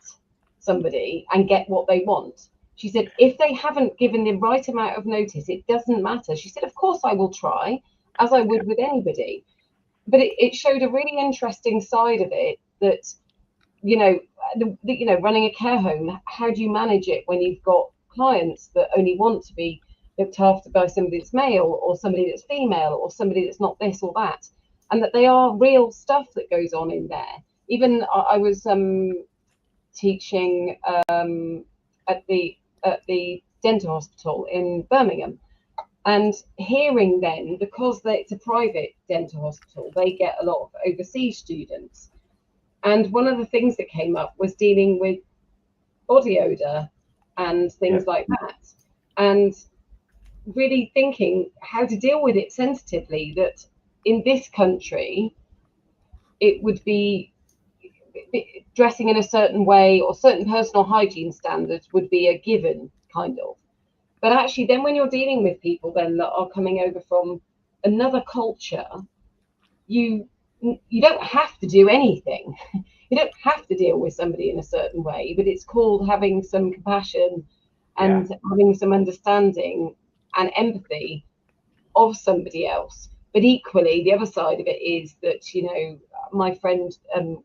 somebody and get what they want. She said, if they haven't given the right amount of notice, it doesn't matter. She said, of course I will try, as I would with anybody. But it showed a really interesting side of it, that, you know, running a care home, how do you manage it when you've got clients that only want to be looked after by somebody that's male, or somebody that's female, or somebody that's not this or that, and that they are real stuff that goes on in there. Even I was teaching at the dental hospital in Birmingham, and hearing then, because it's a private dental hospital, they get a lot of overseas students, and one of the things that came up was dealing with body odor and things like that, and really thinking how to deal with it sensitively, that in this country it would be dressing in a certain way, or certain personal hygiene standards would be a given, kind of. But actually, then when you're dealing with people then that are coming over from another culture, you don't have to do anything. You don't have to deal with somebody in a certain way, but it's called having some compassion and having some understanding and empathy of somebody else. But equally, the other side of it is that, you know, my friend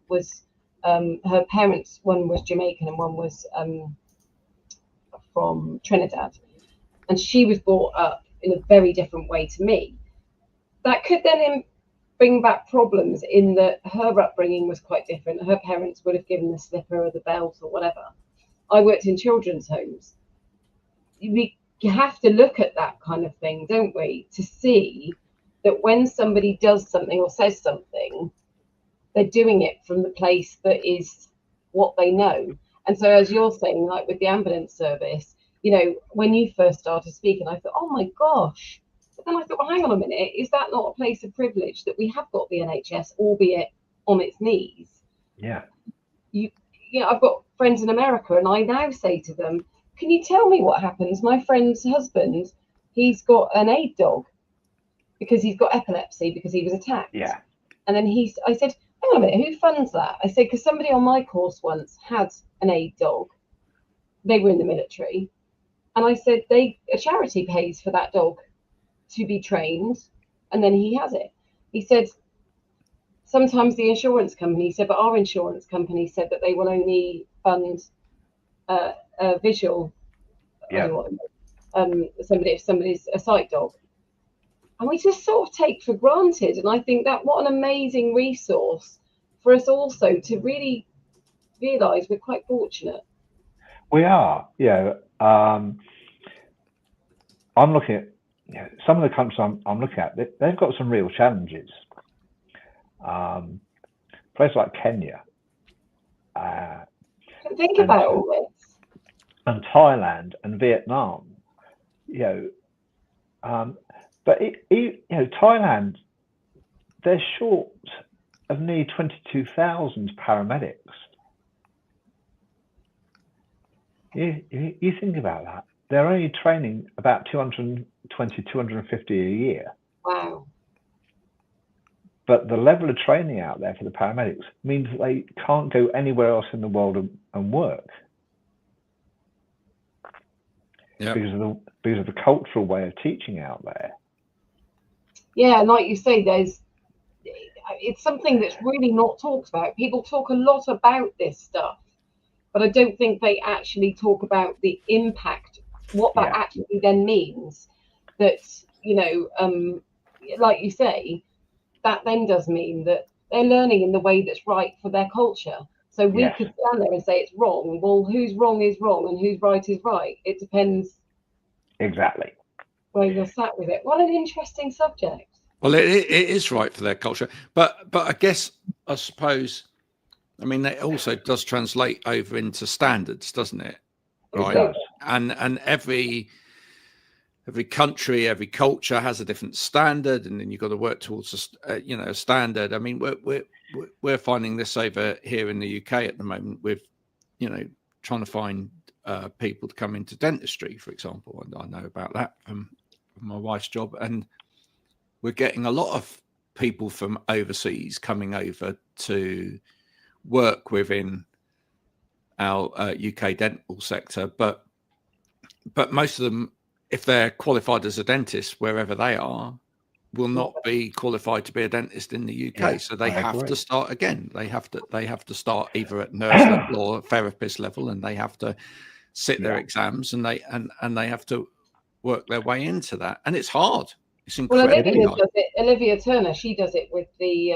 was, her parents, one was Jamaican and one was from Trinidad. And she was brought up in a very different way to me. that could then bring back problems in that her upbringing was quite different. Her parents would have given the slipper or the belt or whatever. I worked in children's homes. We have to look at that kind of thing, don't we, to see that when somebody does something or says something, they're doing it from the place that is what they know. And so, as you're saying, like with the ambulance service, you know, when you first started speaking, I thought, oh my gosh. But then I thought, well, hang on a minute, is that not a place of privilege that we have got the NHS, albeit on its knees? Yeah. I've got friends in America, and I now say to them, can you tell me what happens? My friend's husband, he's got an aid dog because he's got epilepsy because he was attacked. Yeah. And then I said, hang on a minute, who funds that? I said, because somebody on my course once had an aid dog. They were in the military. And I said, a charity pays for that dog to be trained, and then he has it. He said, sometimes the insurance company said, but our insurance company said that they will only fund visual, if somebody's a sight dog. And we just sort of take for granted. And I think that what an amazing resource for us also to really realise we're quite fortunate. We are, yeah. I'm looking at some of the countries I'm looking at. They've got some real challenges. Places like Kenya. Think about all this. And Thailand and Vietnam. But Thailand, they're short of nearly 22,000 paramedics. You think about that. They're only training about 220, 250 a year. Wow. But the level of training out there for the paramedics means they can't go anywhere else in the world and work. Yep. Because of the cultural way of teaching out there. Yeah, and like you say, it's something that's really not talked about. People talk a lot about this stuff, but I don't think they actually talk about the impact, what that actually then means. That, like you say, that then does mean that they're learning in the way that's right for their culture. So we could stand there and say it's wrong. Well, who's wrong is wrong and who's right is right. It depends. Exactly. Where you're sat with it. What an interesting subject. Well, it is right for their culture, but I suppose, I mean, it also does translate over into standards, doesn't it? Right. It does. And every country, every culture has a different standard, and then you've got to work towards a standard. I mean, we're finding this over here in the UK at the moment with, trying to find people to come into dentistry, for example. And I know about that from my wife's job, and we're getting a lot of people from overseas coming over to work within our UK dental sector, but most of them, if they're qualified as a dentist wherever they are, will not be qualified to be a dentist in the UK. So they have to start again. They have to start either at nurse level or therapist level, and they have to sit their exams, and they have to work their way into that. And it's hard. It's incredibly hard. Olivia Turner, she does it with the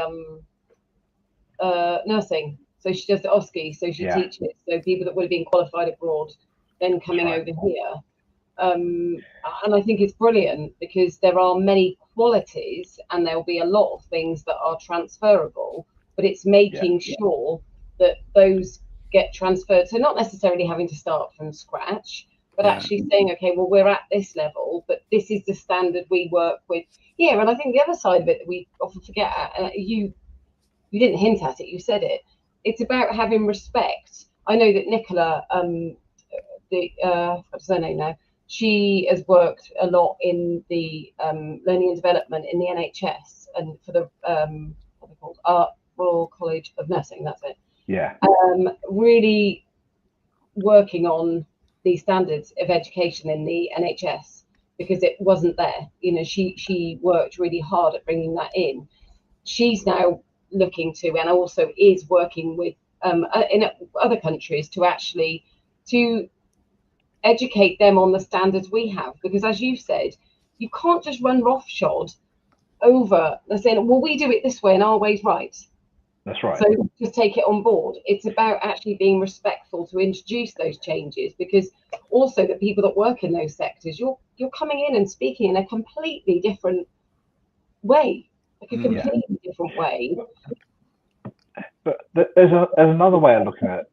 nursing. So she does the OSCE, so she teaches. So people that would have been qualified abroad, then coming over here. And I think it's brilliant because there are many qualities and there'll be a lot of things that are transferable, but it's making sure that those get transferred. So not necessarily having to start from scratch, but actually saying, okay, well, we're at this level, but this is the standard we work with here. And I think the other side of it that we often forget, you didn't hint at it, you said it. It's about having respect. I know that Nicola, what's her name now? She has worked a lot in the learning and development in the NHS and for the what they called Royal College of Nursing. That's it. Yeah. Really working on the standards of education in the NHS because it wasn't there. She worked really hard at bringing that in. She's now looking to, and also is working with in other countries to educate them on the standards we have, because as you said, you can't just run roughshod over. They're saying, well, we do it this way and our way's right. That's right. So just take it on board. It's about actually being respectful to introduce those changes, because also the people that work in those sectors, you're coming in and speaking in a completely different way, like a completely different way. But there's another way of looking at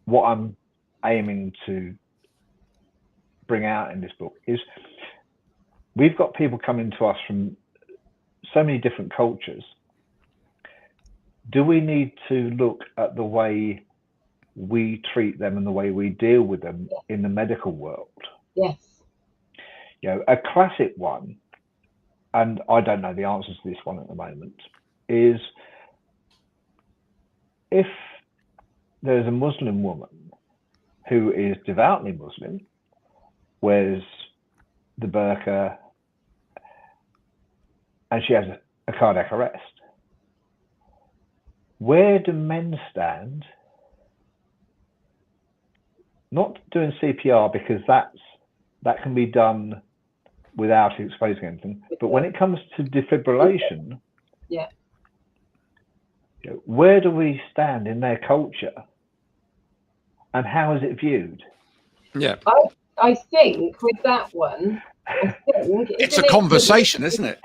what I'm aiming to bring out in this book is we've got people coming to us from so many different cultures. Do we need to look at the way we treat them and the way we deal with them in the medical world? Yes. You know, a classic one, and I don't know the answers to this one at the moment, is if there's a Muslim woman who is devoutly Muslim, wears the burqa, and she has a cardiac arrest, where do men stand? Not doing CPR, because that can be done without exposing anything. But when it comes to defibrillation, yeah, you know, where do we stand in their culture, and how is it viewed? Yeah, I think with that one, it's a conversation, isn't it?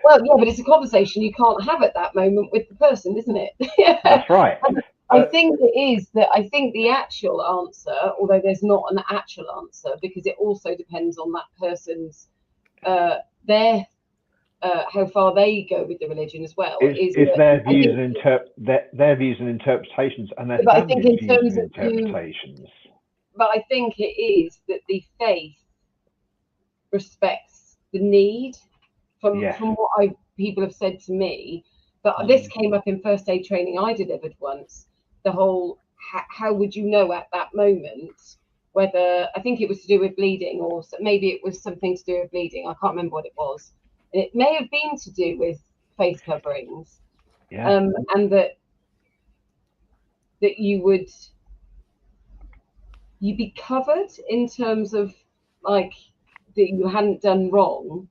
Well, yeah, but it's a conversation you can't have at that moment with the person, isn't it? That's right. I think it is that. I think the actual answer, although there's not an actual answer, because it also depends on that person's how far they go with the religion as well. Is their views and their views and interpretations, and their family's views and interpretations. But I think it is that the faith respects the need. From what people have said to me, but this came up in first aid training I delivered once. The whole how would you know at that moment whether, I think it was to do with bleeding, or maybe it was something to do with bleeding. I can't remember what it was. It may have been to do with face coverings, and that you'd be covered in terms of like that you hadn't done wrong.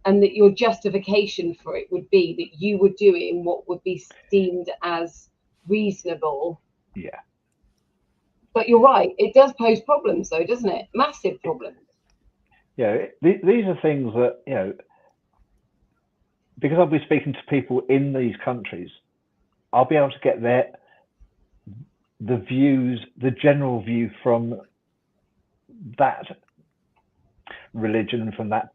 And that your justification for it would be that you were doing what would be deemed as reasonable. Yeah. But you're right, it does pose problems though, doesn't it? Massive problems. Yeah, these are things that, you know, because I'll be speaking to people in these countries, I'll be able to get the views, the general view from that religion and from that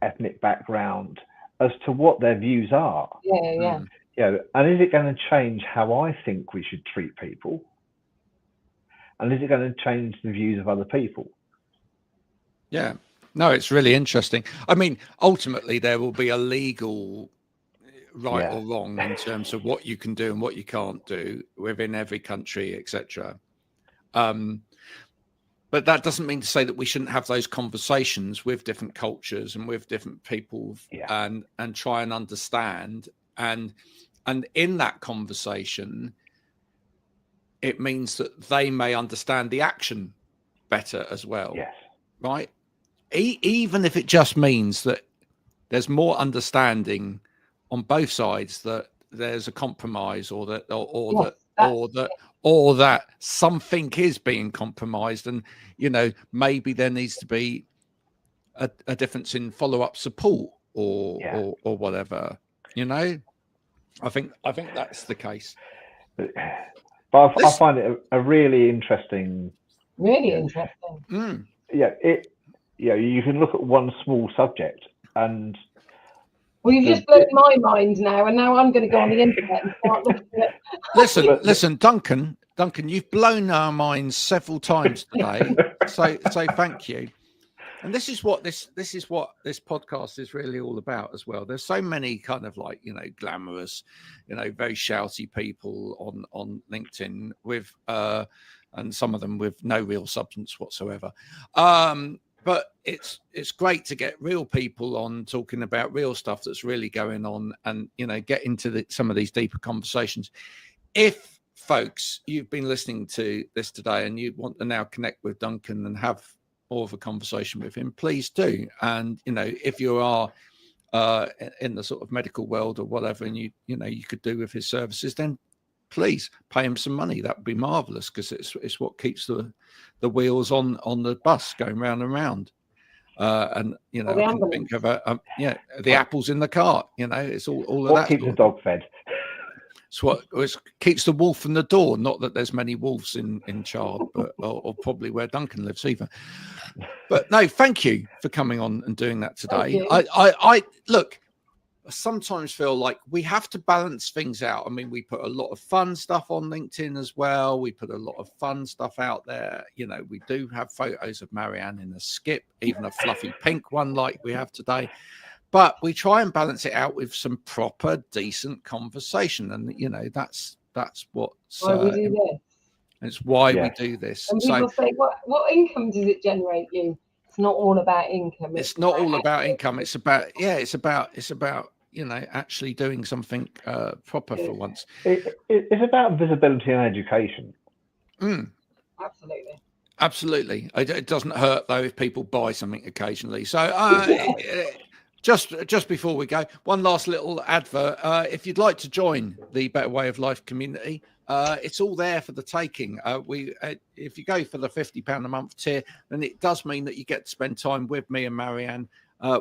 ethnic background as to what their views are. Yeah. You know, and is it going to change how I think we should treat people? And is it going to change the views of other people? Yeah. No, it's really interesting. I mean, ultimately, there will be a legal right or wrong in terms of what you can do and what you can't do within every country, etc. But that doesn't mean to say that we shouldn't have those conversations with different cultures and with different people, and try and understand. And in that conversation, it means that they may understand the action better as well. Yes. Right? Even if it just means that there's more understanding on both sides, that there's a compromise, or that something is being compromised, and you know, maybe there needs to be a difference in follow-up support or whatever. You know, I think that's the case. But I find it a really interesting. Really interesting. Yeah, you can look at one small subject and. Well, you've just blown my mind now, and now I'm going to go on the internet and start looking at. Listen, Duncan, you've blown our minds several times today. so thank you. And this is what this podcast is really all about as well. There's so many kind of like, you know, glamorous, you know, very shouty people on LinkedIn with and some of them with no real substance whatsoever. But it's great to get real people on talking about real stuff that's really going on, and you know, get into some of these deeper conversations. If folks, you've been listening to this today and you want to now connect with Duncan and have more of a conversation with him, please do. And if you are in the sort of medical world or whatever, and you could do with his services, then please pay him some money. That would be marvelous, because it's what keeps the wheels on the bus going round and round. And I can think of the apples in the cart. It's all of what that. Keeps the dog fed. It's what keeps the wolf from the door. Not that there's many wolves in Chard, but or probably where Duncan lives either. But no, thank you for coming on and doing that today. I look. I sometimes feel like we have to balance things out. I mean, we put a lot of fun stuff on LinkedIn as well. We put a lot of fun stuff out there. We do have photos of Marianne in a skip, even a fluffy pink one like we have today. But we try and balance it out with some proper, decent conversation. And, that's what's why we do this. It's why we do this. And people say, what income does it generate you? It's not all about income. It's not all about income. It's about actually doing something proper for once. It's about visibility and education. Absolutely. It doesn't hurt though if people buy something occasionally. So just before we go, one last little advert. If you'd like to join the Better Way of Life community, it's all there for the taking. If you go for the £50 a month tier, then it does mean that you get to spend time with me and Marianne,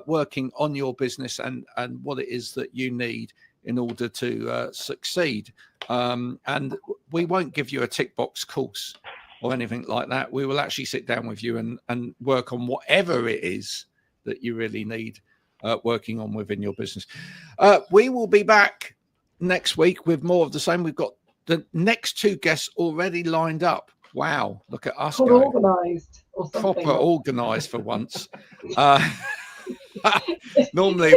working on your business and what it is that you need in order to succeed. And we won't give you a tick box course or anything like that. We will actually sit down with you and work on whatever it is that you really need working on within your business. We will be back next week with more of the same. We've got the next 2 guests already lined up. Wow, look at us go. Organised or something. Proper organised for once. Normally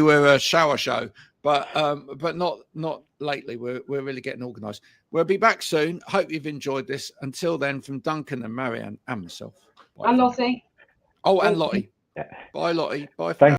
we're a shower show, but not lately. We're really getting organised. We'll be back soon. Hope you've enjoyed this. Until then, from Duncan and Marianne and myself. And Lottie. Oh, and Lottie. Bye, Lottie. Bye. Thank